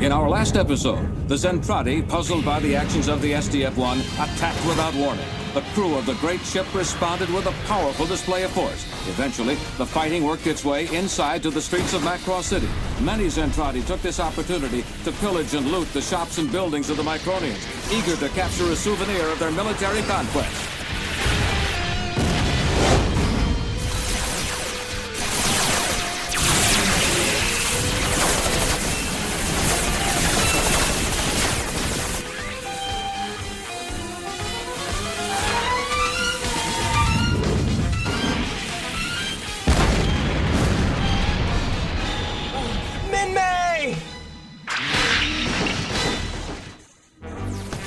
In our last episode, the Zentradi, puzzled by the actions of the SDF-1, attacked without warning. The crew of the great ship responded with a powerful display of force. Eventually, the fighting worked its way inside to the streets of Macross City. Many Zentradi took this opportunity to pillage and loot the shops and buildings of the Micronians, eager to capture a souvenir of their military conquest.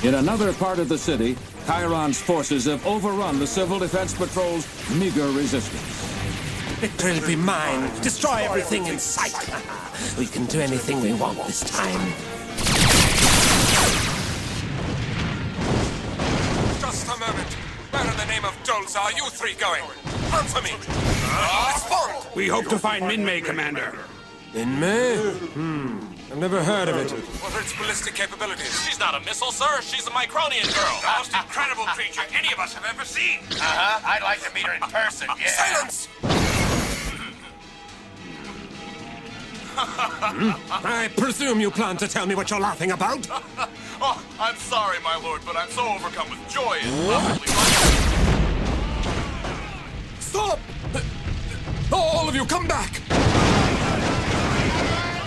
In another part of the city, Chiron's forces have overrun the Civil Defense Patrol's meager resistance. Victory will be mine. Destroy everything in sight. We can do anything we want this time. Just a moment. Where in the name of Dolls are you three going? Answer me. Respond. We hope to find Minmay, Commander. Minmay? I've never heard of it. What are its ballistic capabilities? She's not a missile, sir. She's a Micronian girl. The most incredible creature any of us have ever seen. I'd like to meet her in person, yeah. Silence! I presume you plan to tell me what you're laughing about? Oh, I'm sorry, my lord, but I'm so overcome with joy and possibly... Stop! All of you, come back!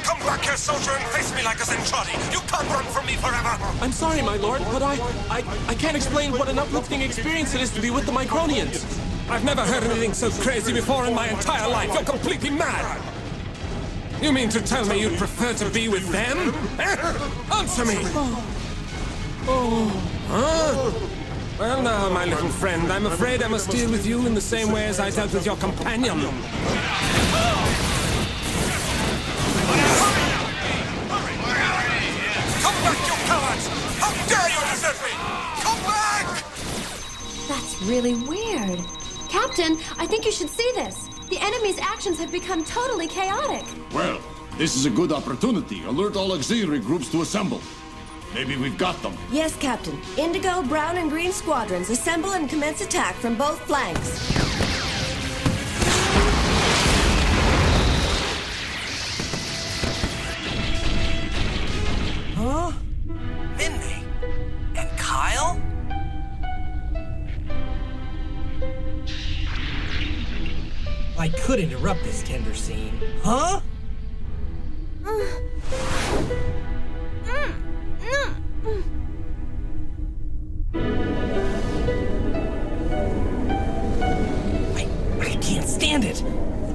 Come back here, soldier, and face me like a Zentradi. You can't run from me forever. I'm sorry, my lord, but I can't explain what an uplifting experience it is to be with the Micronians. I've never heard anything so crazy before in my entire life. You're completely mad! You mean to tell me you'd prefer to be with them? Answer me! Huh? Well now, my little friend, I'm afraid I must deal with you in the same way as I dealt with your companion. Come back, you cowards! How dare you desert me! Come back! That's really weird. Captain, I think you should see this. The enemy's actions have become totally chaotic. Well, this is a good opportunity. Alert all auxiliary groups to assemble. Maybe we've got them. Yes, Captain. Indigo, brown, and green squadrons assemble and commence attack from both flanks. Huh? Minmay? And Kyle? I could interrupt this tender scene. Huh? I can't stand it.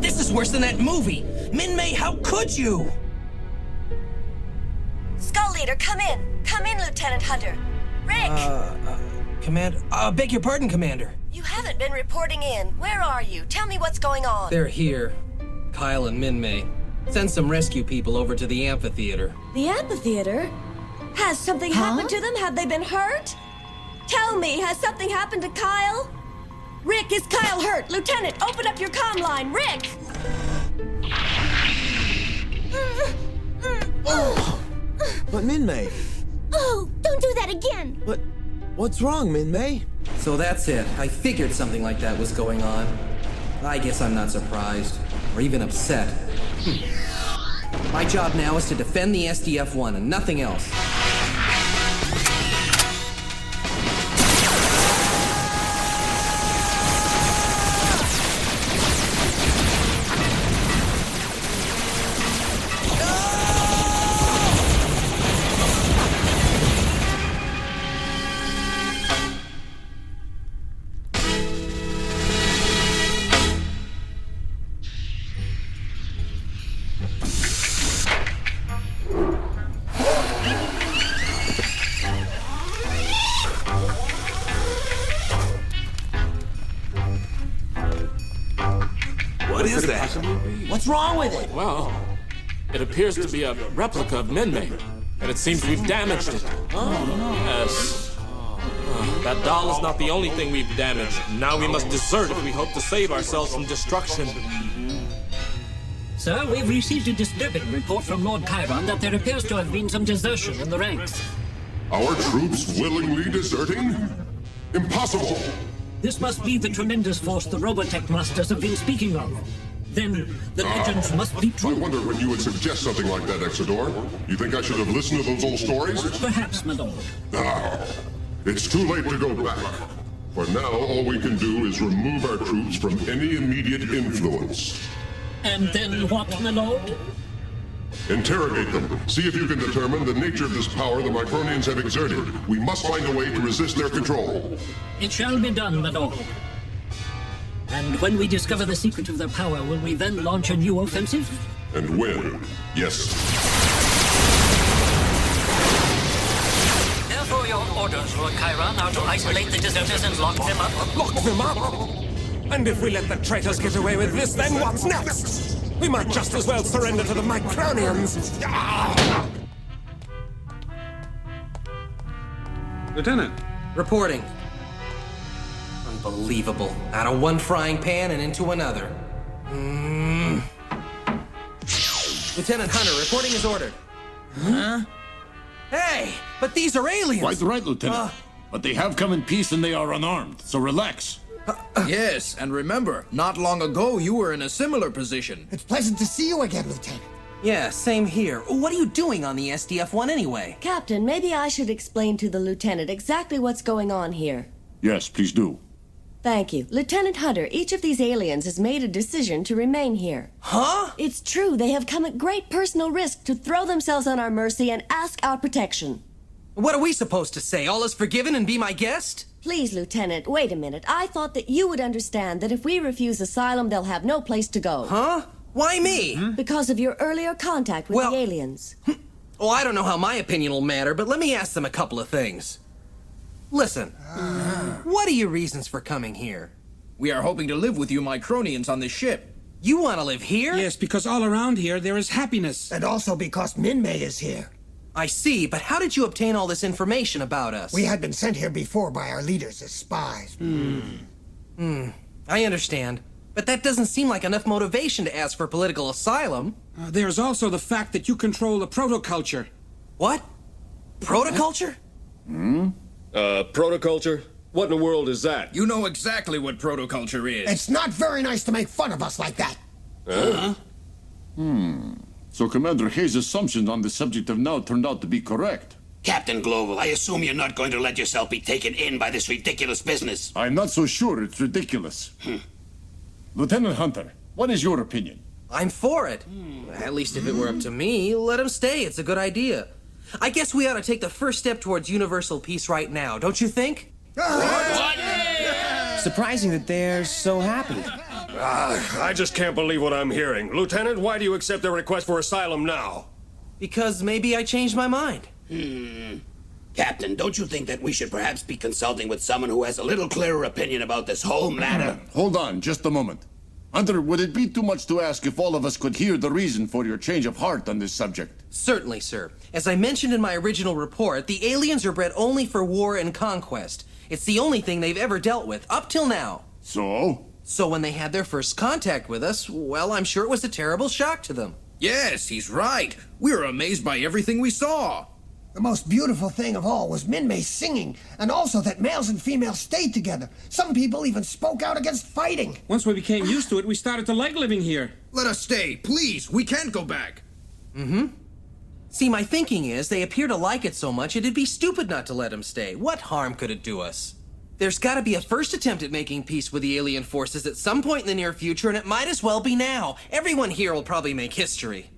This is worse than that movie. Minmay, how could you? Skull Leader, come in. Come in, Lieutenant Hunter. Rick! Beg your pardon, Commander. You haven't been reporting in. Where are you? Tell me what's going on. They're here. Kyle and Minmay. Send some rescue people over to the amphitheater. The amphitheater? Has something happened to them? Have they been hurt? Tell me, has something happened to Kyle? Rick, is Kyle hurt? Lieutenant, open up your comm line. Rick! But Minmay. Oh, don't do that again. But what's wrong, Minmay? So that's it. I figured something like that was going on. I guess I'm not surprised, or even upset. My job now is to defend the SDF-1 and nothing else. What is that? What's wrong with it? Well, it appears to be a replica of Minmay, and it seems we've damaged it. Yes. That doll is not the only thing we've damaged. Now we must desert if we hope to save ourselves from destruction. Sir, we've received a disturbing report from Lord Chiron that there appears to have been some desertion in the ranks. Our troops willingly deserting? Impossible! This must be the tremendous force the Robotech masters have been speaking of. Then the legends must be true. I wonder when you would suggest something like that, Exodor. You think I should have listened to those old stories? Perhaps, my lord. It's too late to go back. For now, all we can do is remove our troops from any immediate influence. And then what, my lord? Interrogate them. See if you can determine the nature of this power the Micronians have exerted. We must find a way to resist their control. It shall be done, my lord. And when we discover the secret of their power, will we then launch a new offensive? And when? Yes. Therefore, your orders, Lord Chiron, are to isolate the deserters and lock them up. Lock them up? And if we let the traitors get away with this, then what's next? We might just as well surrender to the Micronians. Lieutenant. Reporting. Unbelievable. Out of one frying pan and into another. Lieutenant Hunter, reporting is ordered. Huh? Hey, but these are aliens! Quite right, Lieutenant. But they have come in peace and they are unarmed, so relax. Yes, and remember, not long ago you were in a similar position. It's pleasant to see you again, Lieutenant. Yeah, same here. What are you doing on the SDF-1 anyway? Captain, maybe I should explain to the lieutenant exactly what's going on here. Yes, please do. Thank you. Lieutenant Hunter, each of these aliens has made a decision to remain here. Huh? It's true, they have come at great personal risk to throw themselves on our mercy and ask our protection. What are we supposed to say? All is forgiven and be my guest? Please, Lieutenant, wait a minute. I thought that you would understand that if we refuse asylum, they'll have no place to go. Huh? Why me? Because of your earlier contact with the aliens. Oh, I don't know how my opinion will matter, but let me ask them a couple of things. Listen, what are your reasons for coming here? We are hoping to live with you Micronians on this ship. You want to live here? Yes, because all around here there is happiness. And also because Minmay is here. I see, but how did you obtain all this information about us? We had been sent here before by our leaders as spies. I understand. But that doesn't seem like enough motivation to ask for political asylum. There's also the fact that you control the protoculture. What? Protoculture? Protoculture? What in the world is that? You know exactly what protoculture is. It's not very nice to make fun of us like that. So Commander Hayes' assumptions on the subject have now turned out to be correct. Captain Global, I assume you're not going to let yourself be taken in by this ridiculous business. I'm not so sure it's ridiculous. Lieutenant Hunter, what is your opinion? I'm for it. At least if it were up to me, let him stay. It's a good idea. I guess we ought to take the first step towards universal peace right now, don't you think? Surprising that they're so happy. I just can't believe what I'm hearing. Lieutenant, why do you accept their request for asylum now? Because maybe I changed my mind. Captain, don't you think that we should perhaps be consulting with someone who has a little clearer opinion about this whole matter? Hold on, just a moment. Hunter, would it be too much to ask if all of us could hear the reason for your change of heart on this subject? Certainly, sir. As I mentioned in my original report, the aliens are bred only for war and conquest. It's the only thing they've ever dealt with, up till now. So? So when they had their first contact with us, well, I'm sure it was a terrible shock to them. Yes, he's right. We were amazed by everything we saw. The most beautiful thing of all was Minmay singing, and also that males and females stayed together. Some people even spoke out against fighting. Once we became used to it, we started to like living here. Let us stay, please. We can't go back. See, my thinking is they appear to like it so much it'd be stupid not to let them stay. What harm could it do us? There's gotta be a first attempt at making peace with the alien forces at some point in the near future, and it might as well be now. Everyone here will probably make history.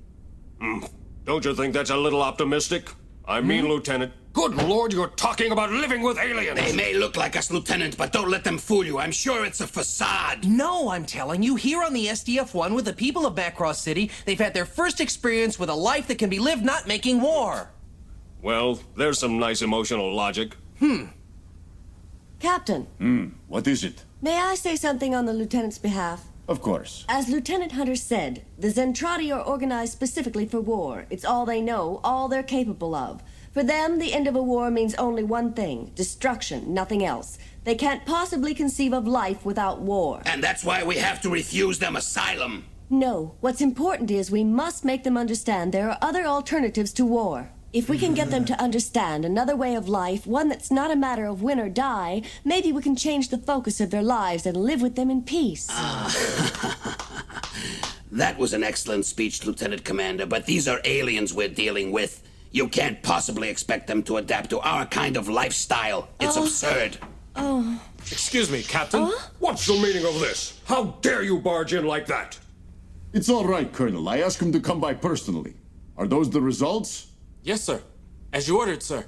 Don't you think that's a little optimistic? I mean, Lieutenant. Good Lord, you're talking about living with aliens! They may look like us, Lieutenant, but don't let them fool you. I'm sure it's a facade. No, I'm telling you, here on the SDF-1 with the people of Macross City, they've had their first experience with a life that can be lived not making war. Well, there's some nice emotional logic. Captain. What is it? May I say something on the lieutenant's behalf? Of course. As Lieutenant Hunter said, the Zentradi are organized specifically for war. It's all they know, all they're capable of. For them, the end of a war means only one thing: destruction, nothing else. They can't possibly conceive of life without war. And that's why we have to refuse them asylum. No, what's important is we must make them understand there are other alternatives to war. If we can get them to understand another way of life, one that's not a matter of win or die, maybe we can change the focus of their lives and live with them in peace. That was an excellent speech, Lieutenant Commander, but these are aliens we're dealing with. You can't possibly expect them to adapt to our kind of lifestyle. It's absurd. Oh. Excuse me, Captain. What's the meaning of this? How dare you barge in like that? It's all right, Colonel. I asked him to come by personally. Are those the results? Yes, sir. As you ordered, sir.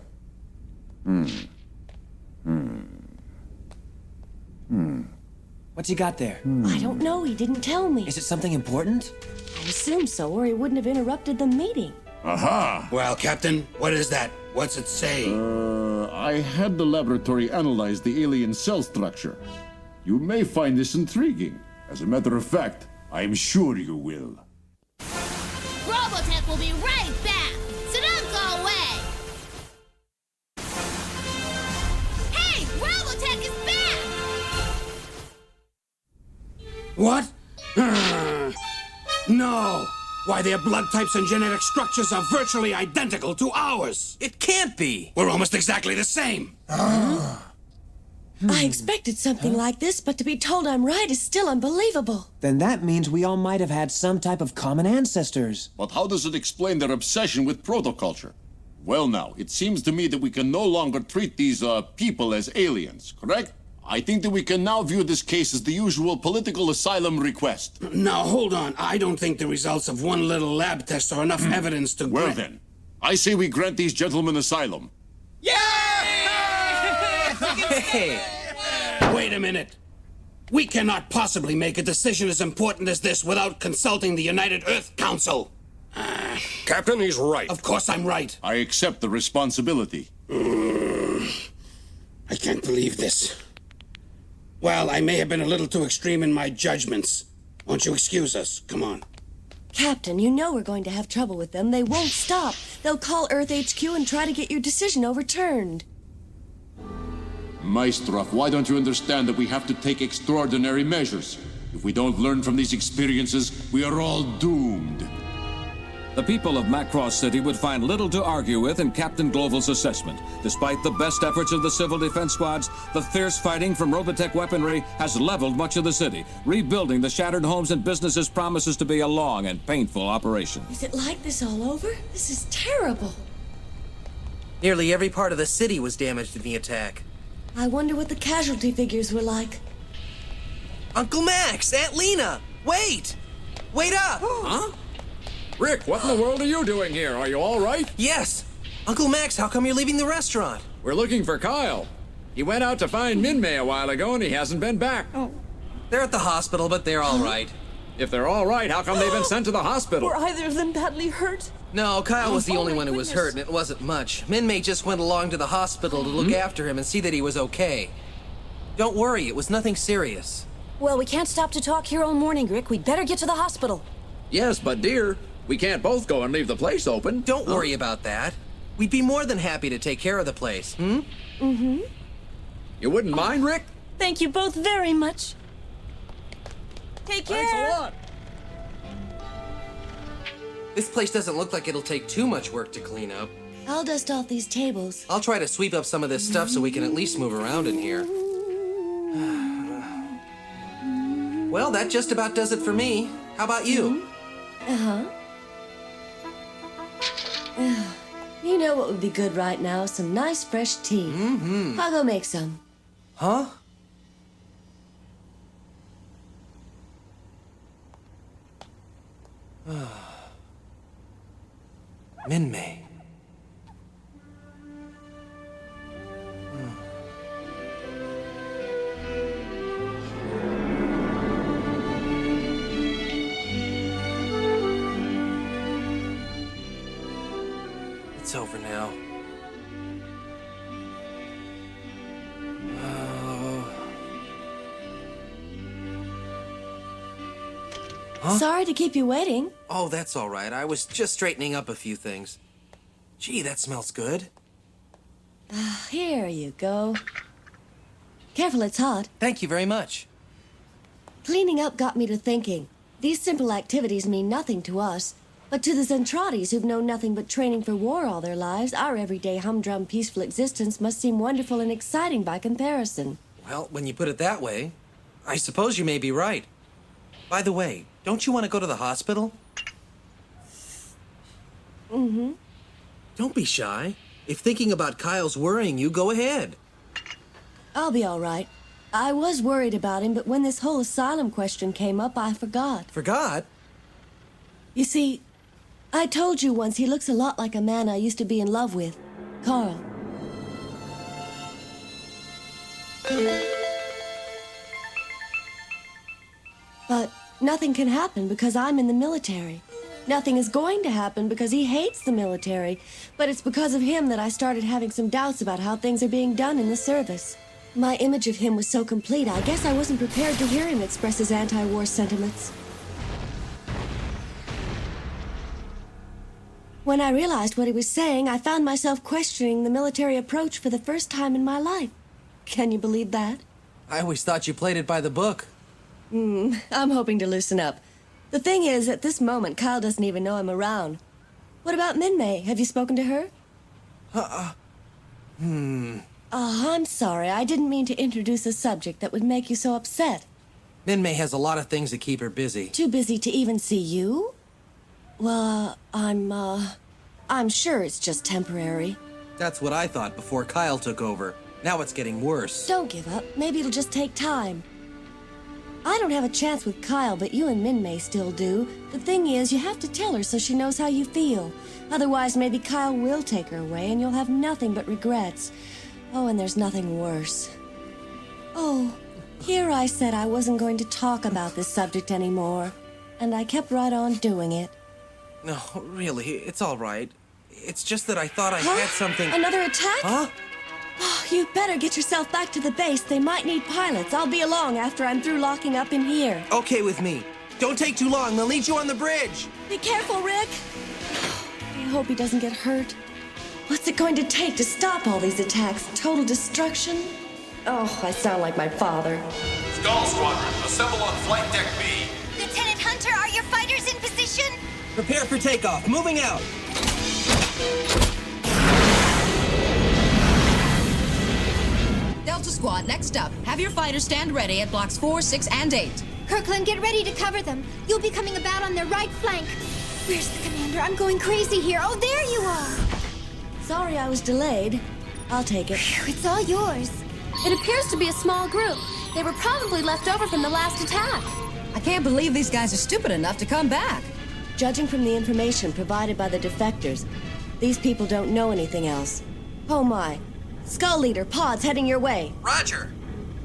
What's he got there? I don't know. He didn't tell me. Is it something important? I assume so, or he wouldn't have interrupted the meeting. Aha! Well, Captain, what is that? What's it say? I had the laboratory analyze the alien cell structure. You may find this intriguing. As a matter of fact, I'm sure you will. Robotech will be right back, so don't go away! Hey, Robotech is back! What? No! Why, their blood types and genetic structures are virtually identical to ours! It can't be! We're almost exactly the same! I expected something like this, but to be told I'm right is still unbelievable. Then that means we all might have had some type of common ancestors. But how does it explain their obsession with protoculture? Well now, it seems to me that we can no longer treat these, people as aliens, correct? I think that we can now view this case as the usual political asylum request. Now, hold on. I don't think the results of one little lab test are enough evidence to Well then, I say we grant these gentlemen asylum. Hey! Wait a minute. We cannot possibly make a decision as important as this without consulting the United Earth Council. Captain, he's right. Of course I'm right. I accept the responsibility. I can't believe this. Well, I may have been a little too extreme in my judgments. Won't you excuse us? Come on. Captain, you know we're going to have trouble with them. They won't stop. They'll call Earth HQ and try to get your decision overturned. Maestrov, why don't you understand that we have to take extraordinary measures? If we don't learn from these experiences, we are all doomed. The people of Macross City would find little to argue with in Captain Gloval's assessment. Despite the best efforts of the civil defense squads, the fierce fighting from Robotech weaponry has leveled much of the city. Rebuilding the shattered homes and businesses promises to be a long and painful operation. Is it like this all over? This is terrible. Nearly every part of the city was damaged in the attack. I wonder what the casualty figures were like. Uncle Max! Aunt Lena! Wait! Wait up! Huh? Rick, what in the world are you doing here? Are you all right? Yes! Uncle Max, how come you're leaving the restaurant? We're looking for Kyle. He went out to find Minmay a while ago and he hasn't been back. Oh. They're at the hospital, but they're all right. If they're all right, how come they've been sent to the hospital? Were either of them badly hurt? No, Kyle was the only one who was hurt, and it wasn't much. Minmay just went along to the hospital to look after him and see that he was okay. Don't worry, it was nothing serious. Well, we can't stop to talk here all morning, Rick. We'd better get to the hospital. Yes, but dear, we can't both go and leave the place open. Don't worry about that. We'd be more than happy to take care of the place, Mm-hmm. You wouldn't mind, Rick? Thank you both very much. Take care. Thanks a lot. This place doesn't look like it'll take too much work to clean up. I'll dust off these tables. I'll try to sweep up some of this stuff so we can at least move around in here. Well, that just about does it for me. How about you? Uh-huh. You know what would be good right now? Some nice fresh tea. Mm-hmm. I'll go make some. Huh? Minmay. It's over now. Huh? Sorry to keep you waiting. Oh, that's all right. I was just straightening up a few things. Gee, that smells good. Here you go. Careful, it's hot. Thank you very much. Cleaning up got me to thinking. These simple activities mean nothing to us. But to the Zentradis, who've known nothing but training for war all their lives, our everyday humdrum peaceful existence must seem wonderful and exciting by comparison. Well, when you put it that way, I suppose you may be right. By the way, don't you want to go to the hospital? Mm-hmm. Don't be shy. If thinking about Kyle's worrying you, go ahead. I'll be all right. I was worried about him, but when this whole asylum question came up, I forgot. Forgot? You see, I told you once he looks a lot like a man I used to be in love with, Carl. But nothing can happen because I'm in the military. Nothing is going to happen because he hates the military. But it's because of him that I started having some doubts about how things are being done in the service. My image of him was so complete, I guess I wasn't prepared to hear him express his anti-war sentiments. When I realized what he was saying, I found myself questioning the military approach for the first time in my life. Can you believe that? I always thought you played it by the book. I'm hoping to loosen up. The thing is, at this moment, Kyle doesn't even know I'm around. What about Min-Mei? Have you spoken to her? Oh, I'm sorry. I didn't mean to introduce a subject that would make you so upset. Min-Mei has a lot of things to keep her busy. Too busy to even see you? Well, I'm sure it's just temporary. That's what I thought before Kyle took over. Now it's getting worse. Don't give up. Maybe it'll just take time. I don't have a chance with Kyle, but you and Min-Mei still do. The thing is, you have to tell her so she knows how you feel. Otherwise, maybe Kyle will take her away and you'll have nothing but regrets. Oh, and there's nothing worse. Oh, here I said I wasn't going to talk about this subject anymore. And I kept right on doing it. No, really, it's all right. It's just that I thought I had something... Another attack? Huh? Oh, you'd better get yourself back to the base. They might need pilots. I'll be along after I'm through locking up in here. Okay with me. Don't take too long. They'll need you on the bridge. Be careful, Rick. I hope he doesn't get hurt. What's it going to take to stop all these attacks? Total destruction? Oh, I sound like my father. Skull Squadron, assemble on Flight Deck B. Lieutenant Hunter, are your fighters in position? Prepare for takeoff. Moving out. Delta Squad, next up. Have your fighters stand ready at blocks 4, 6, and 8. Kirkland, get ready to cover them. You'll be coming about on their right flank. Where's the commander? I'm going crazy here. Oh, there you are. Sorry I was delayed. I'll take it. It's all yours. It appears to be a small group. They were probably left over from the last attack. I can't believe these guys are stupid enough to come back. Judging from the information provided by the defectors, these people don't know anything else. Oh my. Skull Leader, pods heading your way. Roger.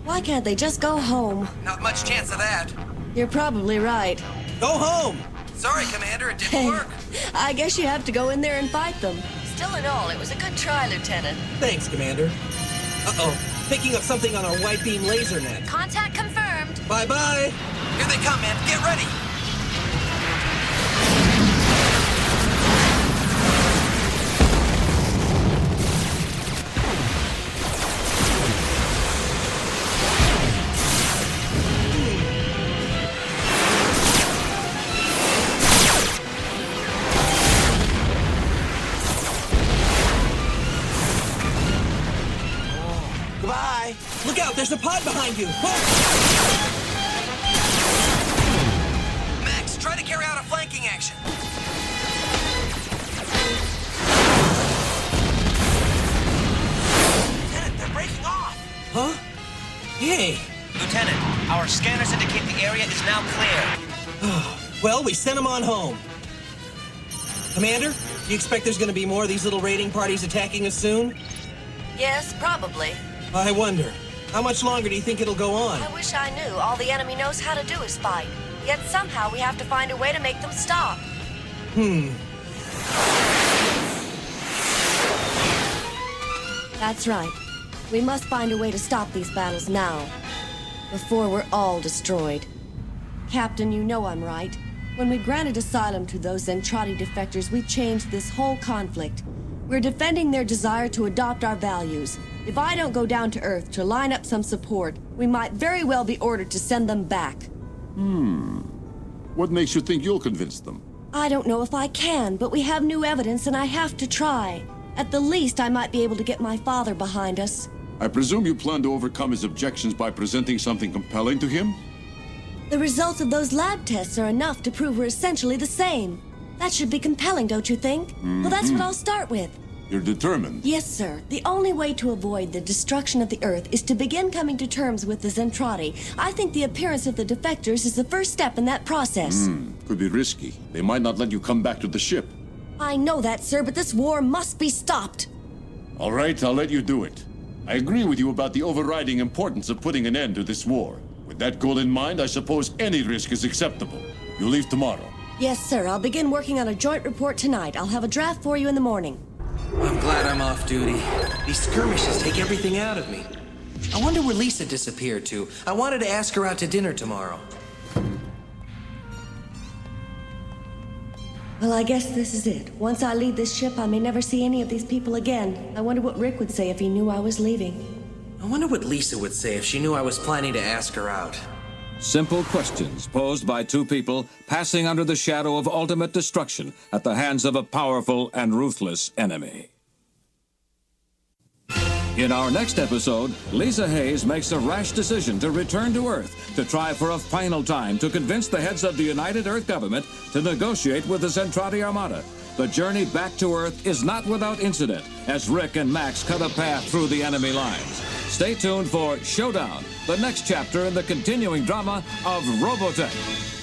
Why can't they just go home? Not much chance of that. You're probably right. Go home. Sorry, Commander, it didn't work. I guess you have to go in there and fight them. Still in all, it was a good try, Lieutenant. Thanks, Commander. Uh-oh. Picking up something on our white beam laser net. Contact confirmed. Bye-bye. Here they come, man. Get ready. Goodbye. Look out, there's a pod behind you. Max, try to carry out a flanking action. Lieutenant, they're breaking off. Huh? Hey. Lieutenant, our scanners indicate the area is now clear. Well, we sent them on home. Commander, do you expect there's going to be more of these little raiding parties attacking us soon? Yes, probably. I wonder. How much longer do you think it'll go on? I wish I knew. All the enemy knows how to do is fight. Yet somehow we have to find a way to make them stop. That's right. We must find a way to stop these battles now, before we're all destroyed. Captain, you know I'm right. When we granted asylum to those Zentradi defectors, we changed this whole conflict. We're defending their desire to adopt our values. If I don't go down to Earth to line up some support, we might very well be ordered to send them back. What makes you think you'll convince them? I don't know if I can, but we have new evidence and I have to try. At the least, I might be able to get my father behind us. I presume you plan to overcome his objections by presenting something compelling to him? The results of those lab tests are enough to prove we're essentially the same. That should be compelling, don't you think? Well, that's what I'll start with. You're determined. Yes, sir. The only way to avoid the destruction of the Earth is to begin coming to terms with the Zentradi. I think the appearance of the defectors is the first step in that process. Could be risky. They might not let you come back to the ship. I know that, sir, but this war must be stopped. All right, I'll let you do it. I agree with you about the overriding importance of putting an end to this war. With that goal in mind, I suppose any risk is acceptable. You leave tomorrow. Yes, sir. I'll begin working on a joint report tonight. I'll have a draft for you in the morning. I'm glad I'm off duty. These skirmishes take everything out of me. I wonder where Lisa disappeared to. I wanted to ask her out to dinner tomorrow. Well, I guess this is it. Once I leave this ship, I may never see any of these people again. I wonder what Rick would say if he knew I was leaving. I wonder what Lisa would say if she knew I was planning to ask her out. Simple questions posed by two people passing under the shadow of ultimate destruction at the hands of a powerful and ruthless enemy. In our next episode, Lisa Hayes makes a rash decision to return to Earth to try for a final time to convince the heads of the United Earth government to negotiate with the Zentradi Armada. The journey back to Earth is not without incident as Rick and Max cut a path through the enemy lines. Stay tuned for Showdown, the next chapter in the continuing drama of Robotech.